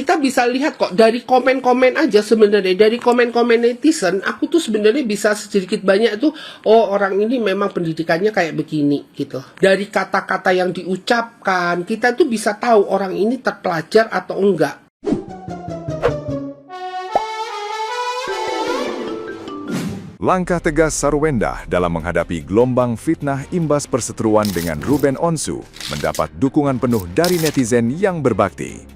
kita bisa lihat kok dari komen-komen aja sebenarnya, dari komen-komen netizen, aku tuh sebenarnya bisa sedikit banyak tuh, oh orang ini memang pendidikannya kayak begini gitu. Dari kata-kata yang diucapkan, kita tuh bisa tahu orang ini terpelajar atau enggak. Langkah tegas Sarwenda dalam menghadapi gelombang fitnah imbas perseteruan dengan Ruben Onsu mendapat dukungan penuh dari netizen yang berbakti.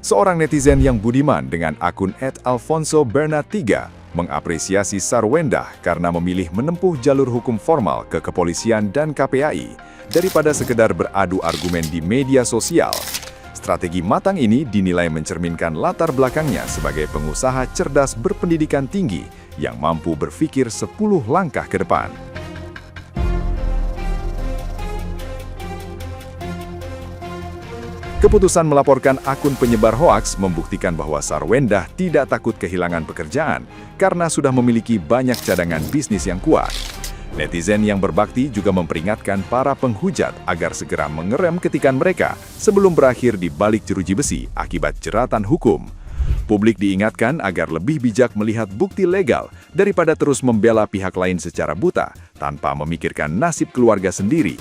Seorang netizen yang budiman dengan akun @alfonso_bernard3 mengapresiasi Sarwenda karena memilih menempuh jalur hukum formal ke kepolisian dan KPAI daripada sekedar beradu argumen di media sosial. Strategi matang ini dinilai mencerminkan latar belakangnya sebagai pengusaha cerdas berpendidikan tinggi yang mampu berpikir 10 langkah ke depan. Keputusan melaporkan akun penyebar hoaks membuktikan bahwa Sarwenda tidak takut kehilangan pekerjaan karena sudah memiliki banyak cadangan bisnis yang kuat. Netizen yang berbakti juga memperingatkan para penghujat agar segera mengerem ketikan mereka sebelum berakhir di balik jeruji besi akibat jeratan hukum. Publik diingatkan agar lebih bijak melihat bukti legal daripada terus membela pihak lain secara buta tanpa memikirkan nasib keluarga sendiri.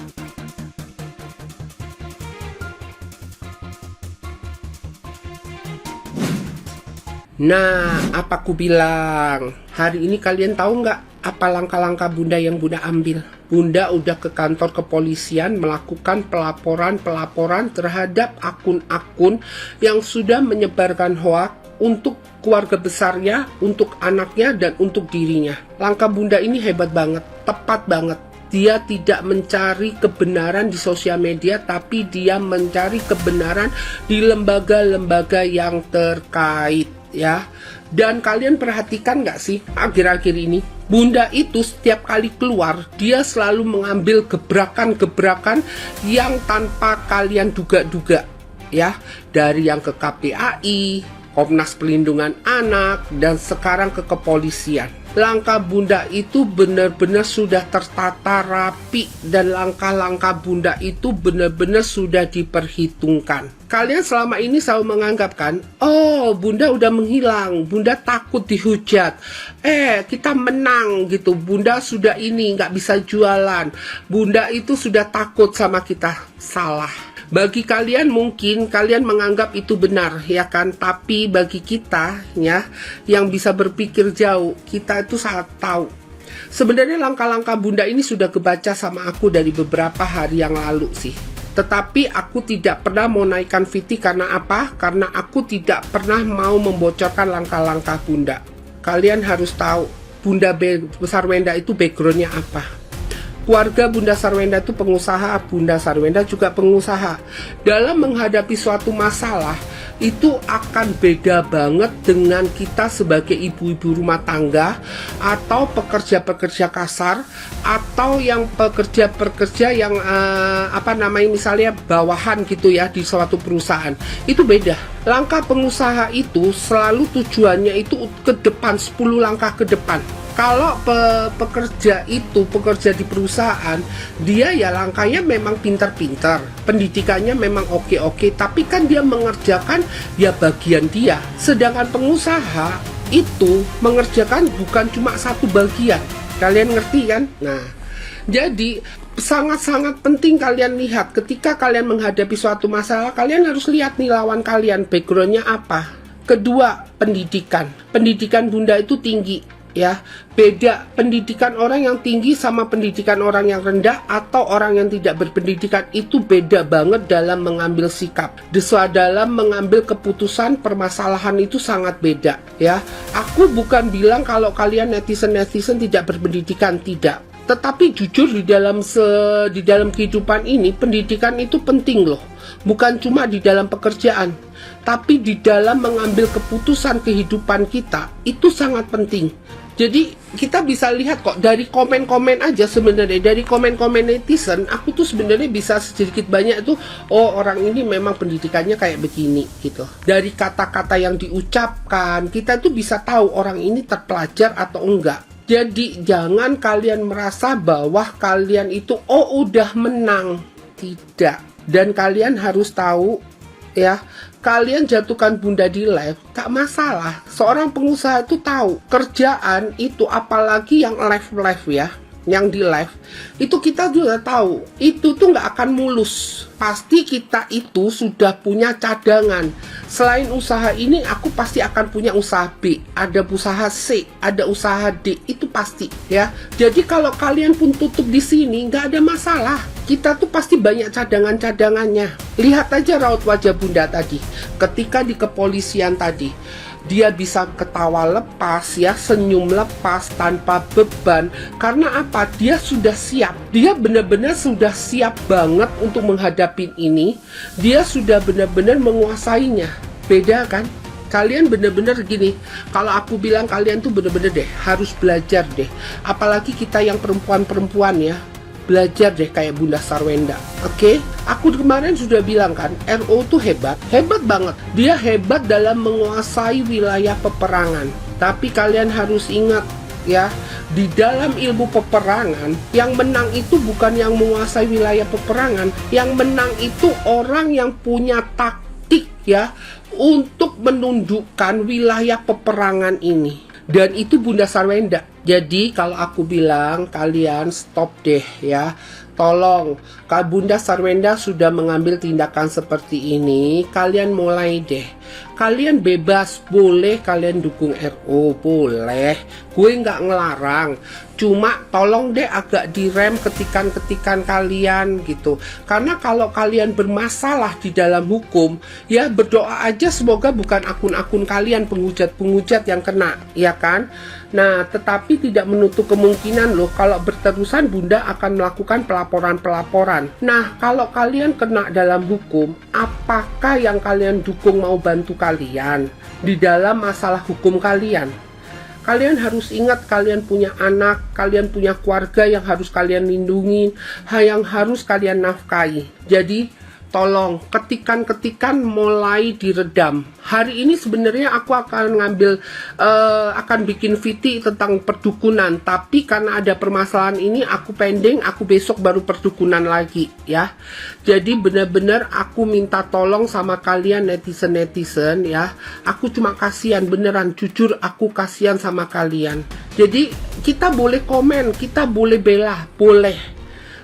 Nah, apa ku bilang? Hari ini kalian tahu nggak apa langkah-langkah Bunda yang Bunda ambil? Bunda udah ke kantor kepolisian melakukan pelaporan terhadap akun-akun yang sudah menyebarkan hoaks untuk keluarga besarnya, untuk anaknya, dan untuk dirinya. Langkah Bunda ini hebat banget, tepat banget. Dia tidak mencari kebenaran di sosial media, tapi dia mencari kebenaran di lembaga-lembaga yang terkait. Ya, dan kalian perhatikan nggak sih akhir-akhir ini Bunda itu setiap kali keluar dia selalu mengambil gebrakan-gebrakan yang tanpa kalian duga-duga, ya, dari yang ke KPAI, Komnas Perlindungan Anak, dan sekarang ke kepolisian. Langkah Bunda itu benar-benar sudah tertata rapi dan langkah-langkah Bunda itu benar-benar sudah diperhitungkan. Kalian selama ini selalu menganggapkan, oh Bunda udah menghilang, Bunda takut dihujat, kita menang gitu, Bunda sudah ini nggak bisa jualan, Bunda itu sudah takut sama kita. Salah. Bagi kalian mungkin kalian menganggap itu benar, ya kan? Tapi bagi kita, ya, yang bisa berpikir jauh, kita itu sangat tahu. Sebenarnya langkah-langkah Bunda ini sudah kebaca sama aku dari beberapa hari yang lalu sih. Tetapi aku tidak pernah mau naikkan VT karena apa? Karena aku tidak pernah mau membocorkan langkah-langkah Bunda. Kalian harus tahu, Bunda Sarwenda itu backgroundnya apa. Keluarga Bunda Sarwenda itu pengusaha, Bunda Sarwenda juga pengusaha. Dalam menghadapi suatu masalah, itu akan beda banget dengan kita sebagai ibu-ibu rumah tangga, atau pekerja-pekerja kasar, atau yang pekerja-pekerja yang misalnya bawahan gitu ya di suatu perusahaan. Itu beda. Langkah pengusaha itu selalu tujuannya itu ke depan, 10 langkah ke depan. Kalau pekerja di perusahaan, dia ya langkahnya memang pintar-pintar, pendidikannya memang oke-oke, tapi kan dia mengerjakan ya bagian dia. Sedangkan pengusaha itu mengerjakan bukan cuma satu bagian. Kalian ngerti kan? Nah, jadi sangat-sangat penting kalian lihat ketika kalian menghadapi suatu masalah, kalian harus lihat nih lawan kalian, backgroundnya apa. Kedua, pendidikan. Pendidikan Bunda itu tinggi. Ya, beda pendidikan orang yang tinggi sama pendidikan orang yang rendah atau orang yang tidak berpendidikan itu beda banget dalam mengambil sikap. Dalam mengambil keputusan permasalahan itu sangat beda, ya. Aku bukan bilang kalau kalian netizen tidak berpendidikan, tidak. Tetapi jujur di dalam kehidupan ini pendidikan itu penting loh. Bukan cuma di dalam pekerjaan, tapi di dalam mengambil keputusan kehidupan kita itu sangat penting. Jadi kita bisa lihat kok dari komen-komen aja sebenarnya, dari komen-komen netizen, aku tuh sebenarnya bisa sedikit banyak tuh, oh orang ini memang pendidikannya kayak begini gitu. Dari kata-kata yang diucapkan, kita tuh bisa tahu orang ini terpelajar atau enggak. Jadi jangan kalian merasa bahwa kalian itu udah menang. Tidak. Dan kalian harus tahu ya, kalian jatuhkan Bunda di live, tak masalah. Seorang pengusaha itu tahu kerjaan itu, apalagi yang live ya, yang di live itu kita juga tahu itu tuh nggak akan mulus. Pasti kita itu sudah punya cadangan. Selain usaha ini, aku pasti akan punya usaha B, ada usaha C, ada usaha D, itu pasti ya. Jadi kalau kalian pun tutup di sini, nggak ada masalah. Kita tuh pasti banyak cadangan-cadangannya. Lihat aja raut wajah Bunda tadi ketika di kepolisian tadi. Dia bisa ketawa lepas ya, senyum lepas tanpa beban. Karena apa? Dia sudah siap. Dia benar-benar sudah siap banget untuk menghadapi ini. Dia sudah benar-benar menguasainya. Beda kan? Kalian benar-benar gini, kalau aku bilang kalian tuh benar-benar deh harus belajar deh. Apalagi kita yang perempuan-perempuan ya, belajar deh kayak Bunda Sarwenda. Oke? Aku kemarin sudah bilang kan, RO tuh hebat banget. Dia hebat dalam menguasai wilayah peperangan. Tapi kalian harus ingat ya, di dalam ilmu peperangan, yang menang itu bukan yang menguasai wilayah peperangan. Yang menang itu orang yang punya taktik ya, untuk menundukkan wilayah peperangan ini. Dan itu Bunda Sarwenda. Jadi kalau aku bilang kalian stop deh ya. Tolong, kalau Bunda Sarwenda sudah mengambil tindakan seperti ini, kalian mulai deh. Kalian bebas, boleh kalian dukung RO, boleh. Gue nggak ngelarang. Cuma tolong deh agak direm ketikan-ketikan kalian gitu. Karena kalau kalian bermasalah di dalam hukum, ya berdoa aja semoga bukan akun-akun kalian penghujat-penghujat yang kena, ya kan? Nah, tetapi tidak menutup kemungkinan loh kalau berterusan Bunda akan melakukan pelaporan-pelaporan. Nah, kalau kalian kena dalam hukum, apakah yang kalian dukung mau bantu kalian di dalam masalah hukum kalian? Kalian harus ingat kalian punya anak, kalian punya keluarga yang harus kalian lindungi, yang harus kalian nafkahi. Jadi tolong ketikan-ketikan mulai diredam. Hari ini sebenarnya aku akan akan bikin VT tentang perdukunan, tapi karena ada permasalahan ini aku pending, aku besok baru perdukunan lagi ya. Jadi benar-benar aku minta tolong sama kalian netizen ya. Aku cuma kasihan, beneran jujur aku kasihan sama kalian. Jadi kita boleh komen, kita boleh bela, boleh.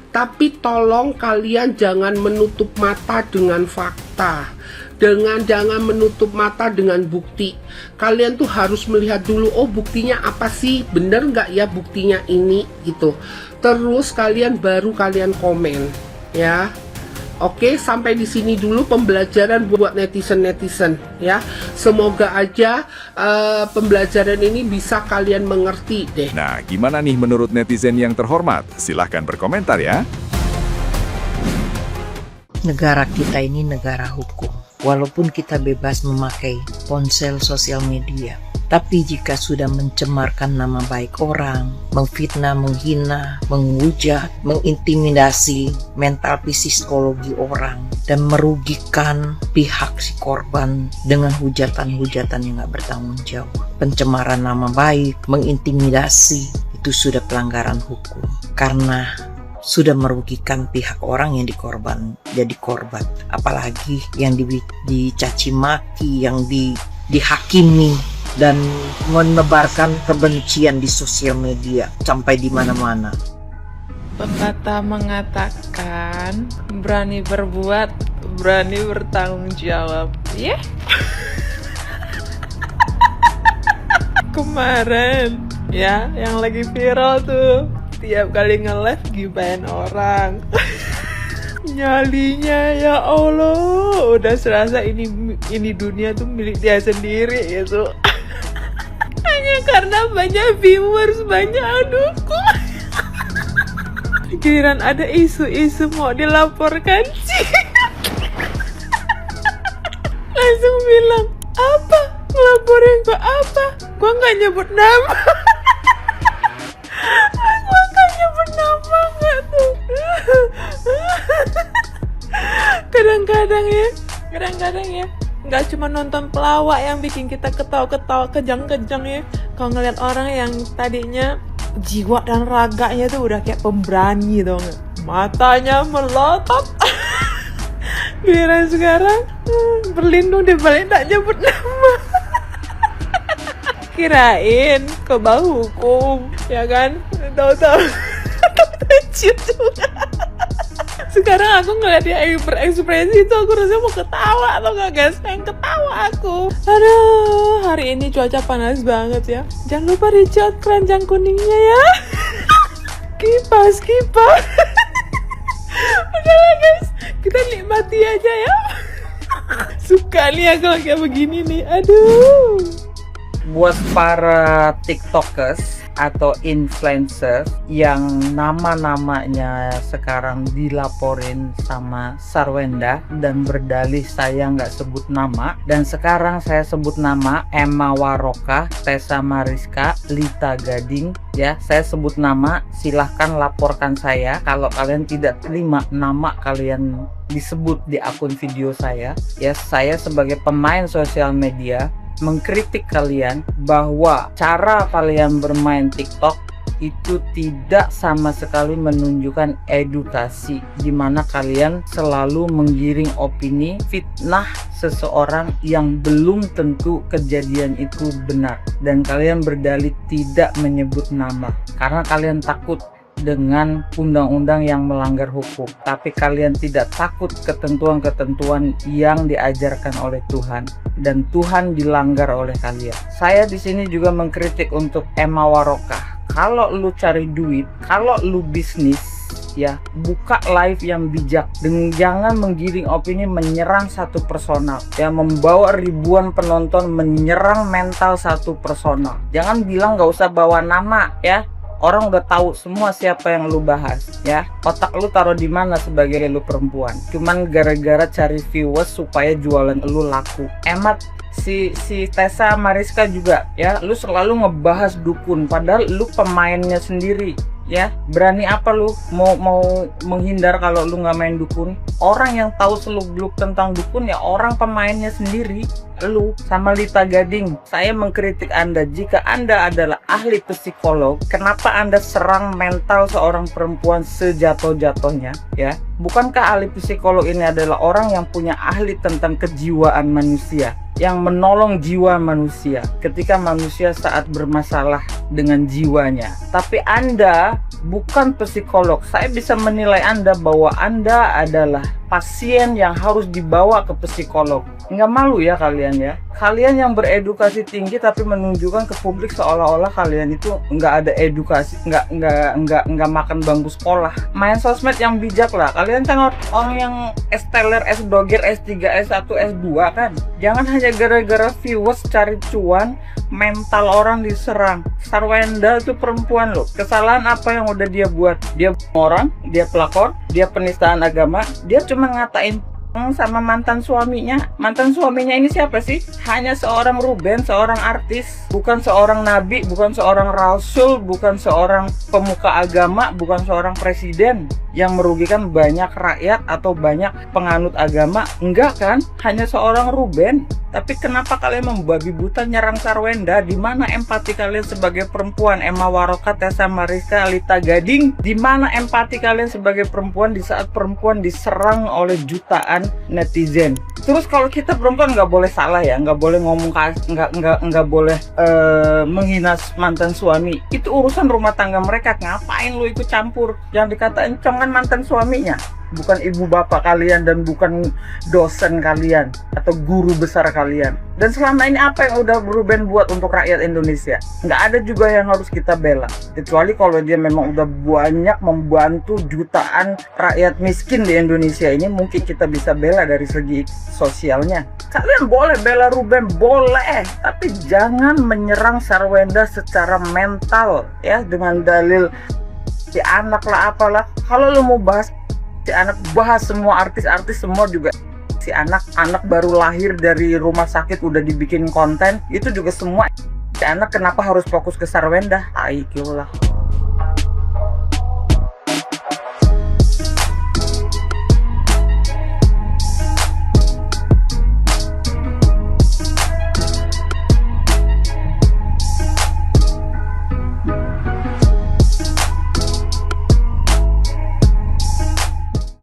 Tapi tolong kalian jangan menutup mata dengan fakta. Jangan menutup mata dengan bukti. Kalian tuh harus melihat dulu, oh buktinya apa sih? Bener nggak ya buktinya ini gitu. Terus baru kalian komen ya. Oke, sampai di sini dulu pembelajaran buat netizen ya. Semoga aja pembelajaran ini bisa kalian mengerti deh. Nah, gimana nih menurut netizen yang terhormat? Silahkan berkomentar ya. Negara kita ini negara hukum. Walaupun kita bebas memakai ponsel sosial media, tapi jika sudah mencemarkan nama baik orang, memfitnah, menghina, menghujat, mengintimidasi mental psikologi orang, dan merugikan pihak si korban dengan hujatan-hujatan yang gak bertanggung jawab, pencemaran nama baik, mengintimidasi, itu sudah pelanggaran hukum. Karena sudah merugikan pihak orang yang jadi korban. Apalagi yang dicaci maki, yang dihakimi, dan menebarkan kebencian di sosial media sampai di mana-mana. Pepatah mengatakan, berani berbuat, berani bertanggung jawab. Ya? Yeah? Kemarin, ya, yang lagi viral tuh, tiap kali nge-live gibahin orang. Nyalinya ya Allah, udah serasa ini dunia tuh milik dia sendiri gitu. Hanya karena banyak viewers, banyak dukung. Giliran ada isu-isu mau dilaporkan sih, langsung bilang, apa? Ngelaporin gua apa? Gua nggak nyebut nama. Gua nggak nyebut nama nggak tuh. Kadang-kadang ya nggak cuma nonton pelawak yang bikin kita ketawa-ketawa kejang-kejang ya. Kalau ngeliat orang yang tadinya jiwa dan raganya tuh udah kayak pemberani dong, matanya melotot. Giliran sekarang berlindung di balik tak nyebut nama. Kirain ke bahu hukum, ya kan? Tahu-tahu ciut juga. Sekarang aku ngeliat dia berekspresi itu, aku rasanya mau ketawa atau gak guys? Pengen ketawa aku. Aduh, hari ini cuaca panas banget ya. Jangan lupa dicot keranjang kuningnya ya. Kipas. Udahlah guys, kita nikmati aja ya. Suka nih aku kayak begini nih, aduh. Buat para tiktokers atau influencer yang nama-namanya sekarang dilaporin sama Sarwenda dan berdalih saya nggak sebut nama, dan sekarang saya sebut nama Emma Waroka, Tessa Mariska, Lita Gading, ya saya sebut nama, silahkan laporkan saya kalau kalian tidak terima nama kalian disebut di akun video saya. Ya, saya sebagai pemain sosial media mengkritik kalian bahwa cara kalian bermain TikTok itu tidak sama sekali menunjukkan edukasi, di mana kalian selalu menggiring opini, fitnah seseorang yang belum tentu kejadian itu benar, dan kalian berdalih tidak menyebut nama karena kalian takut dengan undang-undang yang melanggar hukum, tapi kalian tidak takut ketentuan-ketentuan yang diajarkan oleh Tuhan, dan Tuhan dilanggar oleh kalian. Saya di sini juga mengkritik untuk Emma Waroka. Kalau lu cari duit, kalau lu bisnis, ya buka live yang bijak, dan jangan menggiring opini menyerang satu personal, ya membawa ribuan penonton menyerang mental satu personal. Jangan bilang nggak usah bawa nama, ya. Orang udah tahu semua siapa yang lu bahas, ya. Otak lu taruh di mana sebagai lu perempuan? Cuman gara-gara cari viewers supaya jualan lu laku. Emat si Tessa Mariska juga, ya. Lu selalu ngebahas dukun, padahal lu pemainnya sendiri, ya. Berani apa lu mau menghindar kalau lu nggak main dukun? Orang yang tahu seluk-beluk tentang dukun ya orang pemainnya sendiri. Lu sama Lita Gading, saya mengkritik Anda. Jika Anda adalah ahli psikolog, kenapa Anda serang mental seorang perempuan sejatuh-jatuhnya, ya? Bukankah ahli psikolog ini adalah orang yang punya ahli tentang kejiwaan manusia, yang menolong jiwa manusia ketika manusia saat bermasalah dengan jiwanya? Tapi Anda bukan psikolog. Saya bisa menilai Anda bahwa Anda adalah pasien yang harus dibawa ke psikolog. Nggak malu ya kalian, ya? Kalian yang beredukasi tinggi tapi menunjukkan ke publik seolah-olah kalian itu nggak ada edukasi, nggak makan bangku sekolah. Main sosmed yang bijak lah. Kalian kan orang yang S-teller, S-blogger, S3, S1, S2 kan. Jangan hanya gara-gara viewers cari cuan, mental orang diserang. Sarwenda itu perempuan loh. Kesalahan apa yang udah dia buat? Dia orang, dia pelakor, dia penistaan agama, dia cuma ngatain sama mantan suaminya. Mantan suaminya ini siapa sih? Hanya seorang Ruben, seorang artis, bukan seorang nabi, bukan seorang rasul, bukan seorang pemuka agama, bukan seorang presiden yang merugikan banyak rakyat atau banyak penganut agama. Enggak kan? Hanya seorang Ruben. Tapi kenapa kalian membabi buta nyerang Sarwenda? Di mana empati kalian sebagai perempuan? Emma Waroka, Tessa Mariska, Lita Gading. Di mana empati kalian sebagai perempuan di saat perempuan diserang oleh jutaan netizen? Terus kalau kita perempuan nggak boleh salah ya, nggak boleh ngomong, nggak boleh menghina mantan suami. Itu urusan rumah tangga mereka. Ngapain lu ikut campur? Yang dikatain congan mantan suaminya, bukan ibu bapak kalian dan bukan dosen kalian atau guru besar kalian. Dan selama ini apa yang udah Ruben buat untuk rakyat Indonesia? Nggak ada juga yang harus kita bela, kecuali kalau dia memang udah banyak membantu jutaan rakyat miskin di Indonesia ini, mungkin kita bisa bela dari segi sosialnya. Kalian boleh bela Ruben, boleh, tapi jangan menyerang Sarwenda secara mental, ya, dengan dalil si anak lah apalah. Kalau lu mau bahas si anak, bahas semua artis-artis semua juga. Si anak baru lahir dari rumah sakit udah dibikin konten, itu juga semua. Si anak kenapa harus fokus ke Sarwenda? Aikulah.